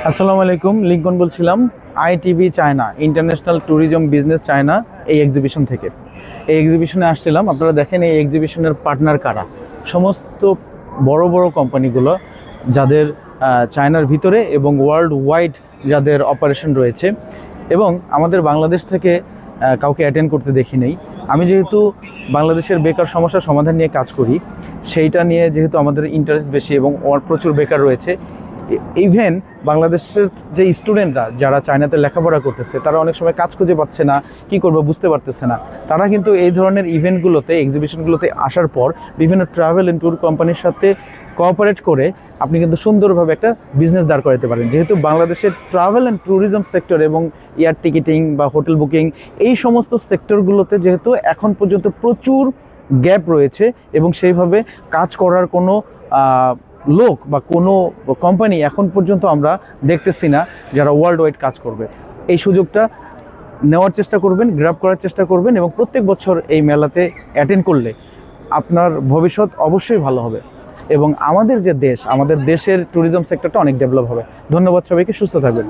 আসসালামু আলাইকুম, লিঙ্কন বলছিলাম। ITB China, international tourism business China, এই এক্সিবিশন থেকে। এই এক্সিবিশনে আসছিলাম। আপনারা দেখেন এই এক্সিবিশনের পার্টনার কারা। সমস্ত বড় বড় কোম্পানিগুলো যাদের চায়নার ভিতরে এবং ওয়ার্ল্ড ওয়াইড যাদের অপারেশন রয়েছে, এবং আমাদের বাংলাদেশ থেকে কাউকে অ্যাটেন্ড করতে দেখি নেই। আমি যেহেতু বাংলাদেশের বেকার সমস্যার সমাধান নিয়ে কাজ করি, সেইটা নিয়ে যেহেতু আমাদের ইন্টারেস্ট বেশি এবং প্রচুর বেকার রয়েছে, ইভেন বাংলাদেশের যে স্টুডেন্টরা যারা চায়নাতে লেখাপড়া করতেছে, তারা অনেক সময় কাজ খুঁজে পাচ্ছে না, কি করবে বুঝতে পারতেছে না। তারা কিন্তু এই ধরনের ইভেন্টগুলোতে, এক্সিবিশনগুলোতে আসার পর বিভিন্ন ট্রাভেল অ্যান্ড ট্যুর কোম্পানির সাথে কোঅপারেট করে আপনি কিন্তু সুন্দরভাবে একটা বিজনেস দাঁড় করাতে পারেন। যেহেতু বাংলাদেশের ট্রাভেল অ্যান্ড ট্যুরিজম সেক্টর এবং এয়ার টিকিটিং বা হোটেল বুকিং, এই সমস্ত সেক্টরগুলোতে যেহেতু এখন পর্যন্ত প্রচুর গ্যাপ রয়েছে এবং সেইভাবে কাজ করার কোনো লোক বা কোনো কোম্পানি এখন পর্যন্ত আমরা দেখতেছি না যারা ওয়ার্ল্ড ওয়াইড কাজ করবে। এই সুযোগটা নেওয়ার চেষ্টা করবেন, গ্র্যাব করার চেষ্টা করবেন, এবং প্রত্যেক বছর এই মেলাতে অ্যাটেন্ড করলে আপনার ভবিষ্যৎ অবশ্যই ভালো হবে এবং আমাদের যে দেশ, আমাদের দেশের ট্যুরিজম সেক্টরটা অনেক ডেভেলপ হবে। ধন্যবাদ সবাইকে, সুস্থ থাকবেন।